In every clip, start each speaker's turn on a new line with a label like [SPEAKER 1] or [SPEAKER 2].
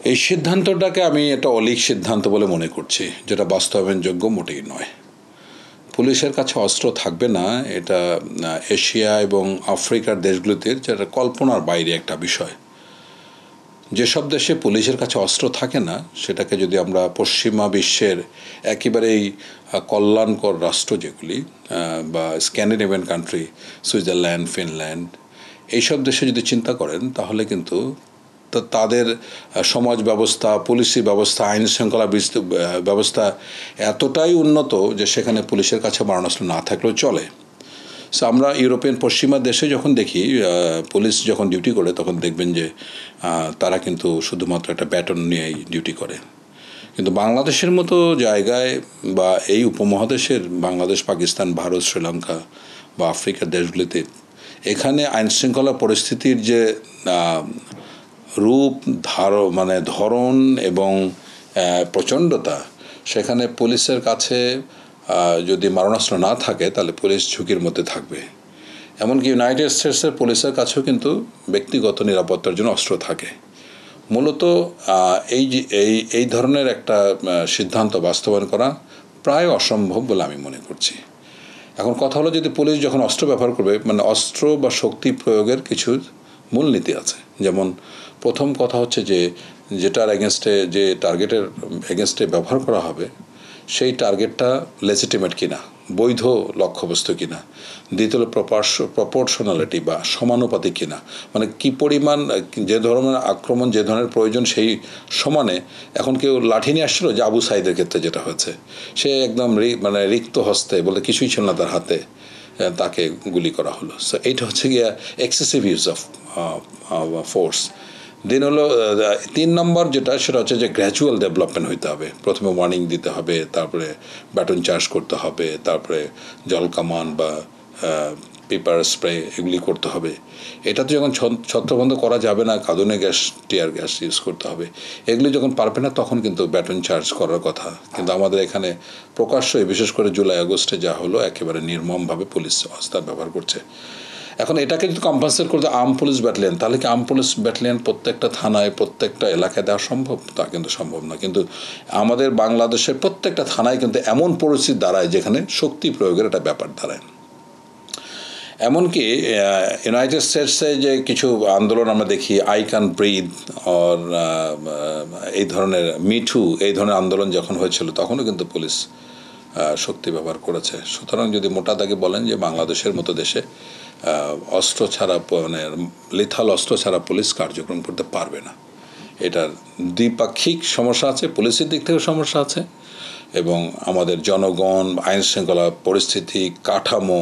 [SPEAKER 1] এই সিদ্ধান্তটাকে আমি একটা অলীক সিদ্ধান্ত বলে মনে করছি, যেটা বাস্তবায়নযোগ্য মোটেই নয়। পুলিশের কাছে অস্ত্র থাকবে না, এটা এশিয়া এবং আফ্রিকার দেশগুলোতে যেটা কল্পনার বাইরে একটা বিষয়। যেসব দেশে পুলিশের কাছে অস্ত্র থাকে না, সেটাকে যদি আমরা পশ্চিমা বিশ্বের একেবারেই কল্যাণকর রাষ্ট্র যেগুলি বা স্ক্যান্ডিনেভিয়ান কান্ট্রি, সুইজারল্যান্ড, ফিনল্যান্ড, এইসব দেশে যদি চিন্তা করেন, তাহলে কিন্তু তাদের সমাজ ব্যবস্থা, পুলিশি ব্যবস্থা, আইন শৃঙ্খলা ব্যবস্থা এতটাই উন্নত যে সেখানে পুলিশের কাছে মারণাস্ত্র না থাকলেও চলে। সো আমরা ইউরোপিয়ান পশ্চিমা দেশে যখন দেখি পুলিশ যখন ডিউটি করে, তখন দেখবেন যে তারা কিন্তু শুধুমাত্র একটা ব্যাটন নিয়েই ডিউটি করে। কিন্তু বাংলাদেশের মতো জায়গায় বা এই উপমহাদেশের বাংলাদেশ, পাকিস্তান, ভারত, শ্রীলঙ্কা বা আফ্রিকার দেশগুলিতে এখানে আইনশৃঙ্খলা পরিস্থিতির যে রূপ ধরন এবং প্রচণ্ডতা, সেখানে পুলিশের কাছে যদি মারণাস্ত্র না থাকে তাহলে পুলিশ ঝুঁকির মধ্যে থাকবে। এমনকি ইউনাইটেড স্টেটসের পুলিশের কাছেও কিন্তু ব্যক্তিগত নিরাপত্তার জন্য অস্ত্র থাকে। মূলত এই ধরনের একটা সিদ্ধান্ত বাস্তবায়ন করা প্রায় অসম্ভব বলে আমি মনে করছি। এখন কথা হলো, যদি পুলিশ যখন অস্ত্র ব্যবহার করবে, অস্ত্র বা শক্তি প্রয়োগের কিছু মূলনীতি আছে। যেমন প্রথম কথা হচ্ছে যেটার এগেনস্টে, যে টার্গেটের এগেনস্টে ব্যবহার করা হবে, সেই টার্গেটটা লেজিটিমেট কিনা, বৈধ লক্ষ্যবস্তু কিনা। দ্বিতীয় প্রপোর্শনালিটি বা সমানুপাতিক কিনা, কি পরিমাণ, যে ধরনের আক্রমণ, যে ধরনের প্রয়োজন সেই সমানে। এখন কেউ লাঠি নিয়ে আসছিল, যে আবু সাইদের ক্ষেত্রে যেটা হয়েছে, সে একদম রিক্ত হস্তে, বলে কিছুই ছিল না তার হাতে, তাকে গুলি করা হলো। সো এইটা হচ্ছে গিয়া এক্সেসিভ ইউজ অফ ফোর্স। দেন হলো 3 নম্বর যেটা, সেটা হচ্ছে যে গ্র্যাজুয়াল ডেভেলপমেন্ট হইতে হবে। প্রথমে ওয়ার্নিং দিতে হবে, তারপরে ব্যাটন চার্জ করতে হবে, তারপরে জলকামান বা পেপার স্প্রে এগুলি করতে হবে। এটা তো যখন ছত্রবন্ধ করা যাবে না, কাঁদুনে গ্যাস, টিয়ার গ্যাস ইউজ করতে হবে। এগুলি যখন পারবে না, তখন কিন্তু ব্যাটন চার্জ করার কথা। কিন্তু আমাদের এখানে প্রকাশ্যই, বিশেষ করে জুলাই আগস্টে যা হলো, একেবারে নির্মমভাবে পুলিশ অস্ত্র ব্যবহার করছে। এখন এটাকে যদি কম্পানসেট করতে আর্ম পুলিশ ব্যাটালিয়ন, তাহলে কি আর্ম পুলিশ ব্যাটালিয়ন প্রত্যেকটা থানায়, প্রত্যেকটা এলাকায় দেওয়া সম্ভব? তা কিন্তু সম্ভব না। কিন্তু আমাদের বাংলাদেশের প্রত্যেকটা থানায় কিন্তু এমন পরিস্থিতি দাঁড়ায় যেখানে শক্তি প্রয়োগের একটা ব্যাপার দাঁড়ায়। এমনকি ইউনাইটেড স্টেটসে যে কিছু আন্দোলন আমরা দেখি, আই ক্যান ব্রিথ অর এই ধরনের মিঠু, এই ধরনের আন্দোলন যখন হয়েছিল, তখনও কিন্তু পুলিশ শক্তি ব্যবহার করেছে। সুতরাং যদি মোটা দাগে বলেন যে বাংলাদেশের মতো দেশে অস্ত্র ছাড়া, লিথাল অস্ত্র ছাড়া পুলিশ কার্যক্রম করতে পারবে না। এটার দ্বিপাক্ষিক সমস্যা আছে, পুলিশের দিক থেকে সমস্যা আছে, এবং আমাদের জনগণ, আইন শৃঙ্খলা পরিস্থিতি, কাঠামো,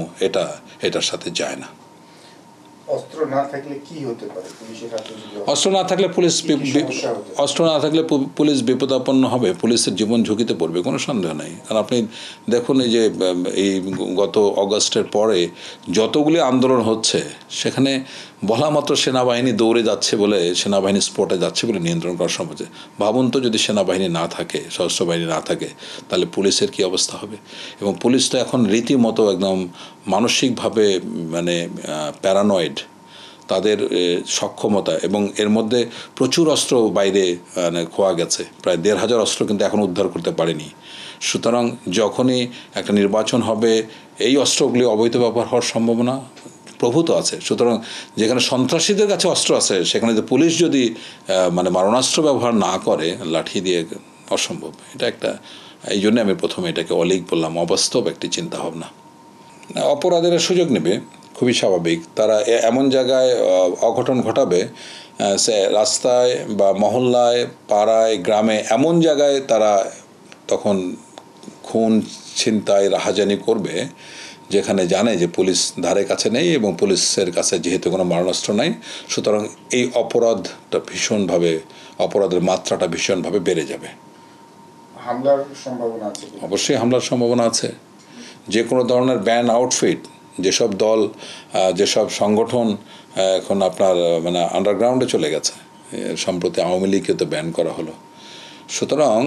[SPEAKER 1] এটার সাথে যায় না।
[SPEAKER 2] অস্ত্র না থাকলে কি হতে পারে পুলিশের হাতে?
[SPEAKER 1] অস্ত্র না থাকলে পুলিশ বিপদাপন্ন হবে, পুলিশের জীবন ঝুঁকিতে পড়বে, কোনো সন্দেহ নেই। কারণ আপনি দেখুন, এই গত অগস্টের পরে যতগুলি আন্দোলন হচ্ছে, সেখানে বলা মাত্র সেনাবাহিনী দৌড়ে যাচ্ছে বলে, সেনাবাহিনী স্পটে যাচ্ছে বলে নিয়ন্ত্রণ করা সম্ভব। ভাবুন তো, যদি সেনাবাহিনী না থাকে, সশস্ত্র বাহিনী না থাকে, তাহলে পুলিশের কি অবস্থা হবে? এবং পুলিশ তো এখন রীতিমতো একদম মানসিকভাবে প্যারানয়েড। তাদের সক্ষমতা, এবং এর মধ্যে প্রচুর অস্ত্র বাইরে খোয়া গেছে, প্রায় ১৫০০ অস্ত্র কিন্তু এখন উদ্ধার করতে পারেনি। সুতরাং যখনই একটা নির্বাচন হবে, এই অস্ত্রগুলি অবৈধ ব্যবহার হওয়ার সম্ভাবনা প্রভূত আছে। সুতরাং যেখানে সন্ত্রাসীদের কাছে অস্ত্র আছে, সেখানে পুলিশ যদি মারণাস্ত্র ব্যবহার না করে, লাঠি দিয়ে, অসম্ভব। এটা একটা, এই জন্য আমি প্রথমে এটাকে অলীক বললাম, অবাস্তব একটি চিন্তাভাবনা। অপরাধীরা সুযোগ নেবে, খুবই স্বাভাবিক। তারা এমন জায়গায় অঘটন ঘটাবে, সে রাস্তায় বা মহল্লায়, পাড়ায়, গ্রামে, এমন জায়গায় তারা তখন খুন, ছিনতাই, রাহাজানি করবে, যেখানে জানে যে পুলিশ ধারে কাছে নেই, এবং পুলিশের কাছে যেহেতু কোনো মারণাস্ত্র নাই, সুতরাং এই অপরাধের মাত্রাটা ভীষণভাবে বেড়ে যাবে।
[SPEAKER 2] হামলার সম্ভাবনা আছে?
[SPEAKER 1] অবশ্যই হামলার সম্ভাবনা আছে। যে কোনো ধরনের ব্যান আউটফিট, যেসব দল, যেসব সংগঠন এখন আপনার আন্ডারগ্রাউন্ডে চলে গেছে, সম্প্রতি আওয়ামী লীগকে তো ব্যান করা হলো। সুতরাং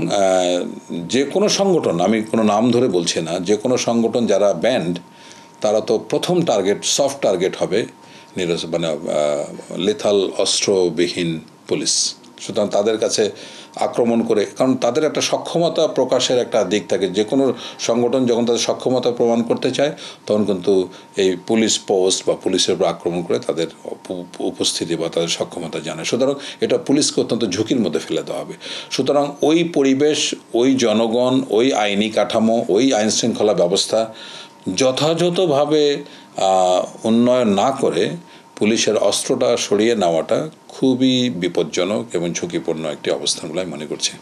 [SPEAKER 1] যে কোনো সংগঠন, আমি কোনো নাম ধরে বলছি না, যে কোনো সংগঠন যারা ব্যান্ড, তারা তো প্রথম টার্গেট, সফট টার্গেট হবে লিথাল অস্ত্রবিহীন পুলিশ। সুতরাং তাদের কাছে আক্রমণ করে, কারণ তাদের একটা সক্ষমতা প্রকাশের একটা দিক থাকে, যে কোনো সংগঠন যখন তাদের সক্ষমতা প্রমাণ করতে চায় তখন কিন্তু এই পুলিশ পোস্ট বা পুলিশের উপর আক্রমণ করে তাদের উপস্থিতি বা তাদের সক্ষমতা জানায়। সুতরাং এটা পুলিশকে অত্যন্ত ঝুঁকির মধ্যে ফেলে দেওয়া হবে। সুতরাং ওই পরিবেশ, ওই জনগণ, ওই আইনি কাঠামো, ওই আইন শৃঙ্খলা ব্যবস্থা যথাযথভাবে উন্নয়ন না করে পুলিশের অস্ত্রটা সরিয়ে নেওয়াটা খুবই বিপজ্জনক এবং ঝুঁকিপূর্ণ একটি অবস্থান বলে আমি মনে করছি।